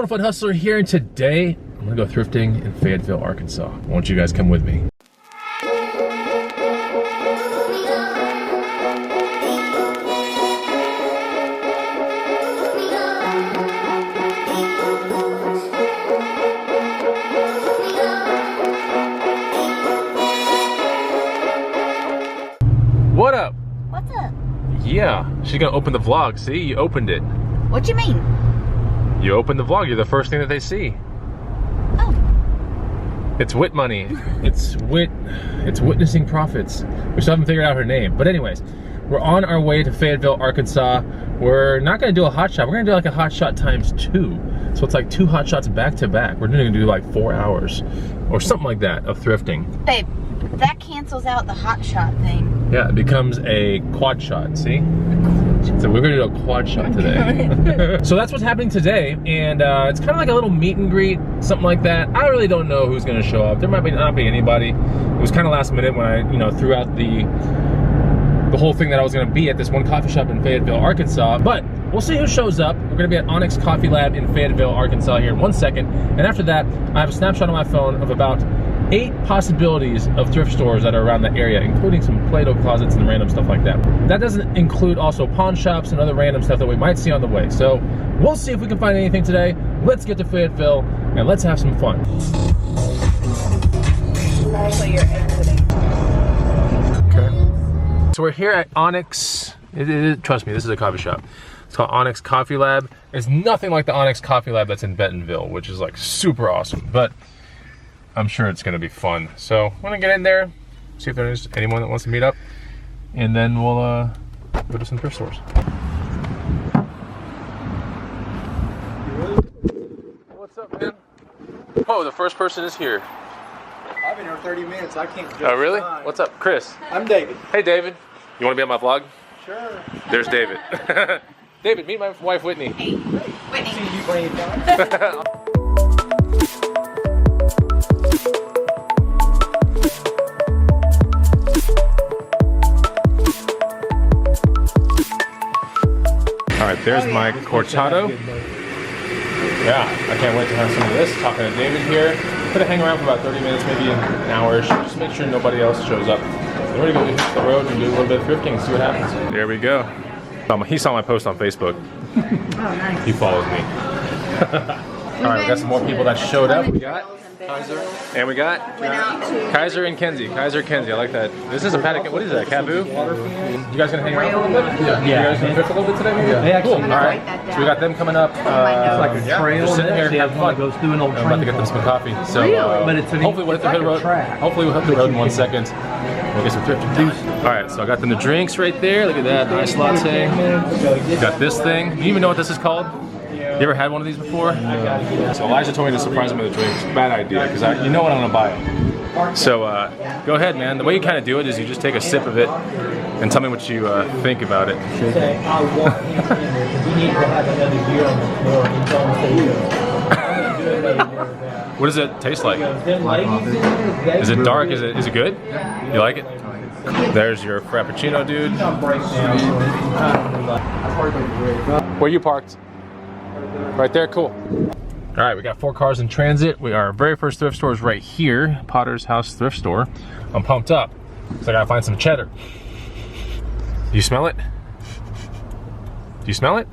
Bonafide Hustler here, and today I'm gonna go thrifting in Fayetteville, Arkansas. Why don't you guys come with me? What up? What's up? Yeah, she's gonna open the vlog. See, you opened it. What you mean? You opened the vlog. You're the first thing that they see. Oh. It's Wit Money. It's Witnessing Profits. We still haven't figured out her name. But anyways, we're on our way to Fayetteville, Arkansas. We're not gonna do a hot shot. We're gonna do like a hot shot times 2. So it's like 2 hot shots back to back. We're gonna do like 4 hours or something like that of thrifting. Babe, that cancels out the hot shot thing. Yeah, it becomes a quad shot, see? So we're gonna do a quad shot today. So that's what's happening today, and it's kind of like a little meet and greet, something like that. I really don't know who's gonna show up. There might not be anybody. It was kind of last minute when I, threw out the whole thing that I was gonna be at this one coffee shop in Fayetteville, Arkansas. But we'll see who shows up. We're gonna be at Onyx Coffee Lab in Fayetteville, Arkansas here in 1 second. And after that, I have a snapshot on my phone of about 8 possibilities of thrift stores that are around the area, including some Play-Doh closets and random stuff like that. That doesn't include also pawn shops and other random stuff that we might see on the way. So we'll see if we can find anything today. Let's get to Fayetteville and let's have some fun. So you're exiting. Okay. So we're here at Onyx. Trust me, this is a coffee shop. It's called Onyx Coffee Lab. It's nothing like the Onyx Coffee Lab that's in Bentonville, which is like super awesome. But I'm sure it's gonna be fun. So I'm gonna get in there, see if there's anyone that wants to meet up, and then we'll go to some thrift stores. What's up, man? Oh, the first person is here. I've been here 30 minutes. I can't just Oh, really? time. What's up, Chris? I'm David. Hey, David. You wanna be on my vlog? Sure. There's David. David, meet my wife, Whitney. Hey, Whitney. See you playing down. All right, there's my cortado. Yeah, I can't wait to have some of this. Talking to David here. Gonna hang around for about 30 minutes, maybe an hour. Just make sure nobody else shows up. Then we're gonna go hit the road and do a little bit of thrifting and see what happens. There we go. He saw my post on Facebook. Oh, nice. He follows me. All right, we got some more people that showed up. We got Kaiser, and we got Kaiser and Kenzie. Kaiser, Kenzie, I like that. This is a paddock. What is that? Caboo? You guys gonna hang around for a little bit? Yeah. You guys gonna thrift a little bit today? Maybe? Yeah. Cool. All right. So we got them coming up. It's like a trail. Just sitting here having fun. Goes through an old I'm about to get them some coffee. So But it's hopefully we'll hit the road. Hopefully we'll hit the road in 1 second. We'll get some thrifting done. All right, so I got them the drinks right there. Look at that, nice latte. Got this thing. You even know what this is called? You ever had one of these before? No. So Elijah told me to surprise him with a drink. It's a bad idea, because you know what I'm gonna buy. So go ahead, man. The way you kind of do it is you just take a sip of it and tell me what you think about it. What does it taste like? Is it dark? Is it good? You like it? There's your Frappuccino, dude. Where you parked? Right there, cool. All right, we got 4 cars in transit. Our very first thrift store is right here, Potter's House Thrift Store. I'm pumped up, so I gotta find some cheddar. Do you smell it? Do you smell it?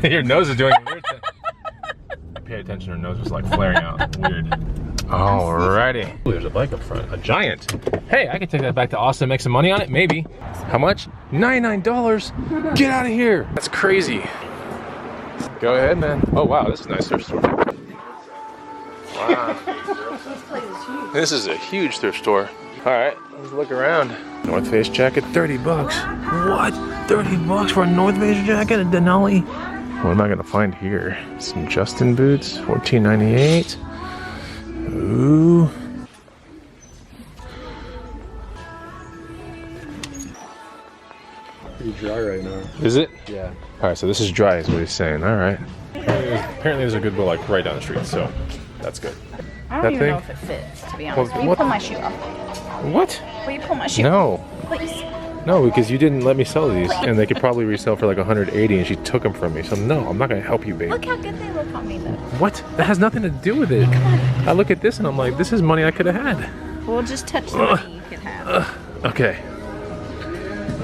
Your nose is doing a weird thing. Pay attention, her nose was like flaring out, weird. Alrighty. Ooh, there's a bike up front, a giant. Hey, I can take that back to Austin and make some money on it, maybe. How much? $99. Get out of here. That's crazy. Go ahead, man. Oh wow, this is a nice thrift store. Wow. This is a huge thrift store. All right, let's look around. North Face jacket, 30 bucks. What? 30 bucks for a North Face jacket, a Denali? What am I gonna find here? Some Justin boots, $14.98. Ooh. Pretty dry right now. Is it? Yeah. All right, so this is dry is what he's saying. All right. Apparently there's a Goodwill like right down the street, so that's good. I don't even know if it fits, to be honest. Well, Will you what? pull my shoe off? What? Will you pull my shoe? No. Please. No, because you didn't let me sell these, and they could probably resell for like 180, and she took them from me. So no, I'm not gonna help you, babe. Look how good they look on me, though. What? That has nothing to do with it. Come on. I look at this and I'm like, this is money I could have had. We'll just touch the money you could have. Okay.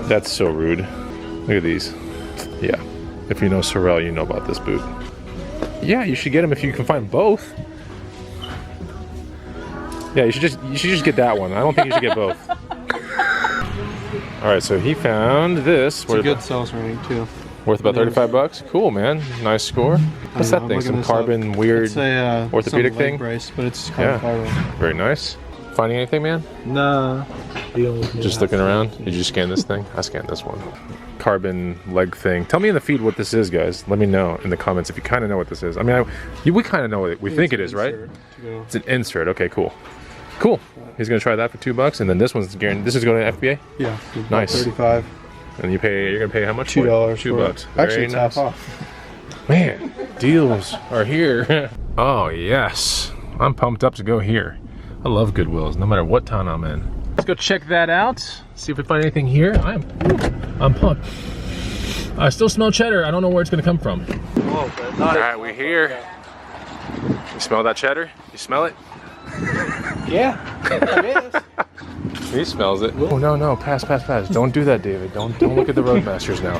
That's so rude. Look at these. Yeah. If you know Sorrel, you know about this boot. Yeah, you should get them if you can find both. Yeah, you should just get that one. I don't think you should get both. All right, so he found this. It's a good sales ring too. Worth about 35 bucks. Cool, man. Nice score. What's that thing? Some carbon weird it's a, orthopedic some thing? brace, but it's carbon fiber. Very nice. Finding anything, man? Nah. Just looking around. Did you scan this thing? I scanned this one. Carbon leg thing. Tell me in the feed what this is, guys. Let me know in the comments if you kind of know what this is. I mean, we kind of know what we think it is, right? It's an insert. Okay, cool. Cool. He's gonna try that for $2, and then this one's guaranteed. This is going to FBA. Yeah. Nice. 35. And you're gonna pay how much? $2. $2. Actually, it's nice. half off. Man, deals are here. Oh yes, I'm pumped up to go here. I love Goodwills, no matter what town I'm in. Let's go check that out. See if we find anything here. I'm pumped. I still smell cheddar. I don't know where it's gonna come from. All right, we're here. You smell that cheddar? You smell it? Yeah, it is. He smells it. Oh no, no, pass. Don't do that, David. Don't look at the Roadmasters now.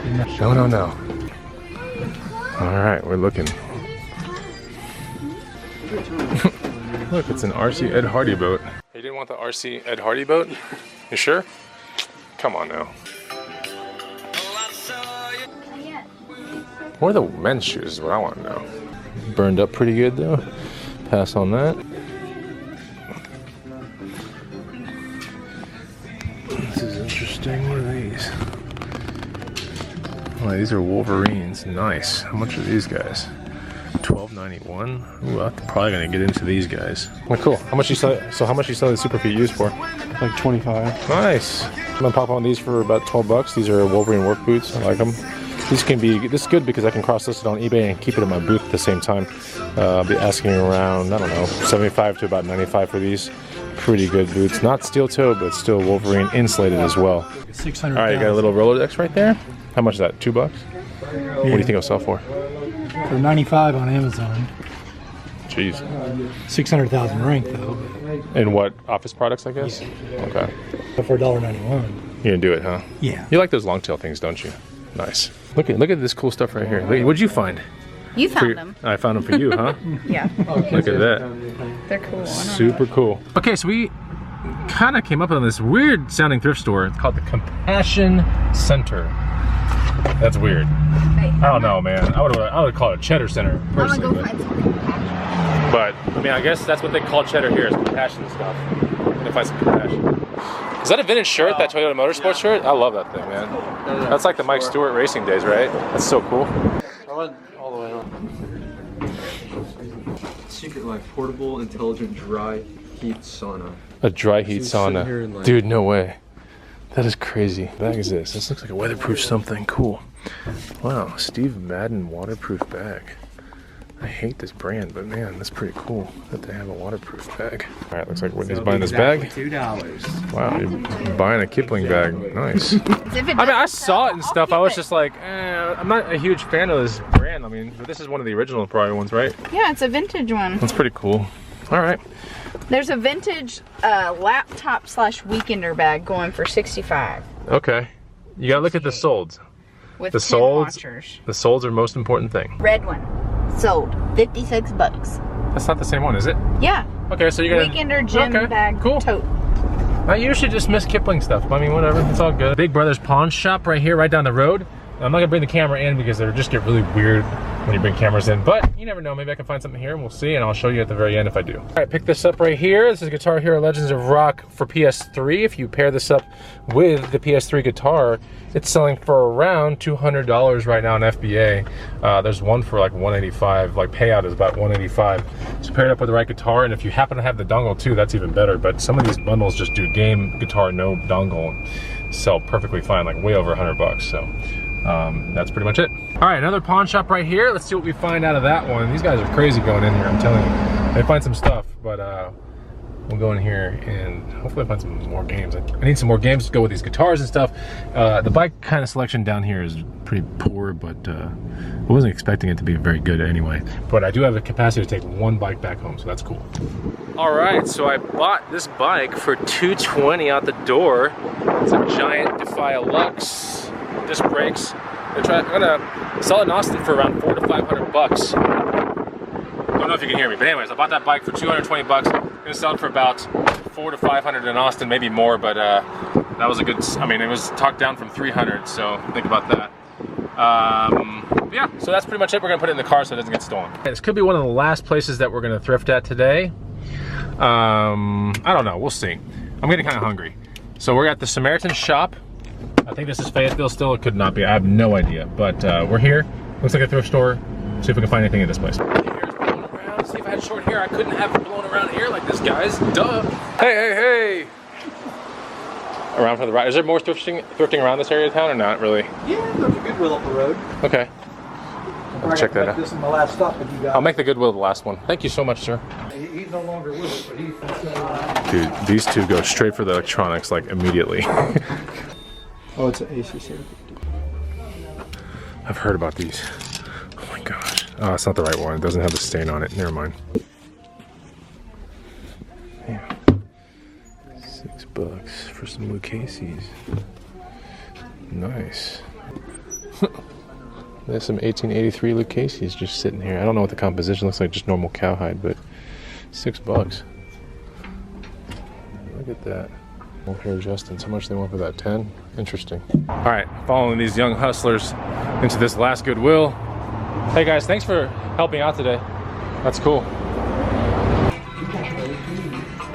No. All right, we're looking. Look, it's an RC Ed Hardy boat. You didn't want the RC Ed Hardy boat? You sure? Come on now. What are the men's shoes is what I want to know. Burned up pretty good though. Pass on that. This is interesting. What are these? Oh, these are Wolverines. Nice. How much are these guys? $12.91. Ooh, I'm probably gonna get into these guys. Oh, cool. How much you sell? So how much you sell the Super Feet used for? Like 25. Nice. I'm gonna pop on these for about $12. These are Wolverine work boots. I like them. This is good because I can cross list it on eBay and keep it in my booth at the same time. I'll be asking around, I don't know, 75 to about 95 for these. Pretty good boots. Not steel toe, but still Wolverine insulated as well. 600. All right, you got a little Rolodex right there. How much is that? $2? What do you think it'll sell for? For 95 on Amazon. Jeez. 600,000 rank though. And what, office products, I guess? Okay. But for $1.91. You're gonna do it, huh? Yeah. You like those long tail things, don't you? Nice. Look at this cool stuff right here. What'd you find? You found them. I found them for you, huh? Yeah. Look at that. They're cool. Super cool. Okay, so we kind of came up with this weird sounding thrift store. It's called the Compassion Center. That's weird. Hey, I don't know, man. I would call it a Cheddar Center I'm gonna personally. go find some compassion. But I mean, I guess that's what they call Cheddar here is compassion stuff. They find some compassion. Is that a vintage shirt? That Toyota Motorsports shirt? I love that thing, man. That's like the Mike Stewart racing days, right? That's so cool. I went all the way around. Secret Life portable, intelligent, dry heat sauna. A dry heat She's sitting sauna. here in, like- Dude, no way. That is crazy. What bag is this? This looks like a weatherproof something. Cool. Wow, Steve Madden waterproof bag. I hate this brand, but man, that's pretty cool that they have a waterproof bag. All right, looks like Whitney's buying this bag. $2. Wow, you're buying a Kipling bag. Nice. I mean, I saw it and stuff. I was just like, I'm not a huge fan of this brand. I mean, but this is one of the original probably ones, right? Yeah, it's a vintage one. That's pretty cool. All right. There's a vintage laptop / weekender bag going for $65 Okay. You gotta look at the solds. with The 10 solds. watchers. The solds are most important thing. Red one sold $56. That's not the same one, is it? Yeah, Okay, so you're gonna. weekender gym Okay, bag cool. tote. I usually just miss Kipling stuff. I mean, whatever. It's all good. Big Brother's pawn shop right here, right down the road. I'm not gonna bring the camera in because it'll just get really weird when you bring cameras in. But you never know. Maybe I can find something here and we'll see. And I'll show you at the very end if I do. All right, pick this up right here. This is Guitar Hero Legends of Rock for PS3. If you pair this up with the PS3 guitar, it's selling for around $200 right now on FBA. There's one for like $185. Like payout is about $185. So pair it up with the right guitar, and if you happen to have the dongle too, that's even better. But some of these bundles just do game, guitar, no dongle, sell perfectly fine, like way over $100. So that's pretty much it. All right, another pawn shop right here. Let's see what we find out of that one. These guys are crazy going in here, I'm telling you. They find some stuff, but we'll go in here and hopefully find some more games. I need some more games to go with these guitars and stuff. The bike kind of selection down here is pretty poor, but I wasn't expecting it to be very good anyway. But I do have the capacity to take one bike back home, so that's cool. All right, so I bought this bike for $220 out the door. It's a giant Defy Lux disc brakes. I'm gonna sell it in Austin for around $400 to $500. I don't know if you can hear me, but anyways, I bought that bike for $220. I'm gonna sell it for about $400 to $500 in Austin, maybe more, but that was a good, I mean, it was talked down from $300, so think about that. Yeah, so that's pretty much it. We're gonna put it in the car so it doesn't get stolen. This could be one of the last places that we're gonna thrift at today. I don't know, we'll see. I'm getting kind of hungry. So we're at the Samaritan shop. I think this is Fayetteville still, it could not be, I have no idea. But we're here, looks like a thrift store. See if we can find anything in this place. See, if I had short hair, I couldn't have it blown around here like this, guys. Duh. Hey, hey, hey. Around for the ride. Is there more thrifting around this area of town or not really? Yeah, there's a Goodwill up the road. Okay. I'll check that out. This is my last stop with you guys. I'll make the Goodwill the last one. Thank you so much, sir. He's no longer with us, but he's... Dude, these two go straight for the electronics, like, immediately. Oh, it's an ACC. I've heard about these. Oh my gosh. Oh, it's not the right one. It doesn't have the stain on it. Never mind. Damn. $6 for some Lucchese's. Nice. There's some 1883 Lucchese's just sitting here. I don't know what the composition looks like, just normal cowhide, but $6. Look at that. Old hair Justin's. How much they want for that? 10? Interesting. All right, following these young hustlers into this last Goodwill. Hey guys, thanks for helping out today. That's cool.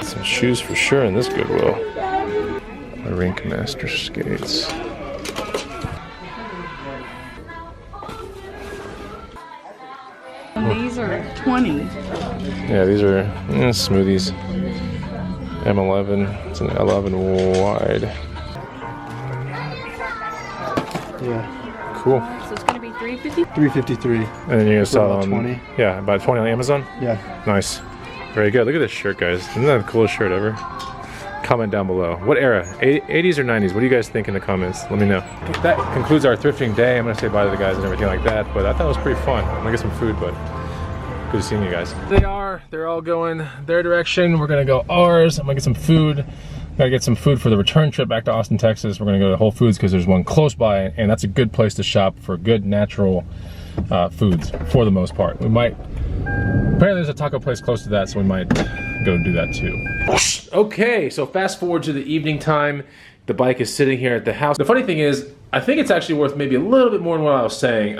Some shoes for sure in this Goodwill. My Rink Master skates. And these are 20. Yeah, these are smoothies. M11. It's an 11 wide. Yeah. Cool. So it's gonna be $350? $353. And then you're gonna sell about on 20. Yeah, about 20 on Amazon. Yeah. Nice. Very good. Look at this shirt, guys. Isn't that the coolest shirt ever? Comment down below. What era? 80s or 90s? What do you guys think in the comments? Let me know. That concludes our thrifting day. I'm gonna say bye to the guys and everything like that, but I thought it was pretty fun. I'm gonna get some food, but good seeing you guys. They're all going their direction. We're gonna go ours. I'm gonna get some food. Gotta get some food for the return trip back to Austin, Texas. We're gonna go to Whole Foods because there's one close by, and that's a good place to shop for good natural foods for the most part. We might, apparently there's a taco place close to that, so we might go do that too. Okay, so fast forward to the evening time. The bike is sitting here at the house. The funny thing is, I think it's actually worth maybe a little bit more than what I was saying.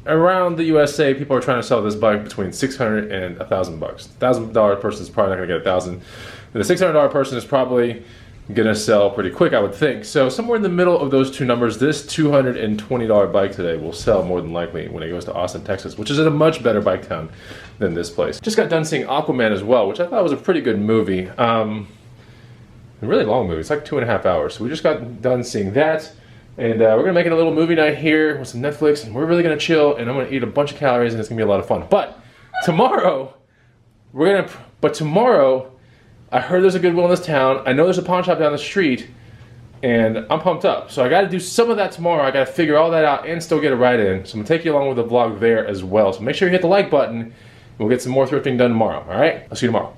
Around the USA, people are trying to sell this bike between $600 and $1,000. $1,000 person is probably not gonna get 1,000. And the $600 person is probably gonna sell pretty quick, I would think. So somewhere in the middle of those two numbers, this $220 bike today will sell more than likely when it goes to Austin, Texas, which is in a much better bike town than this place. Just got done seeing Aquaman as well, which I thought was a pretty good movie. A really long movie, it's like 2.5 hours. So we just got done seeing that. And we're gonna make it a little movie night here with some Netflix, and we're really gonna chill, and I'm gonna eat a bunch of calories, and it's gonna be a lot of fun. But tomorrow, I heard there's a Goodwill in this town. I know there's a pawn shop down the street, and I'm pumped up. So I gotta do some of that tomorrow. I gotta figure all that out and still get a ride in. So I'm gonna take you along with the vlog there as well. So make sure you hit the like button, and we'll get some more thrifting done tomorrow, all right? I'll see you tomorrow.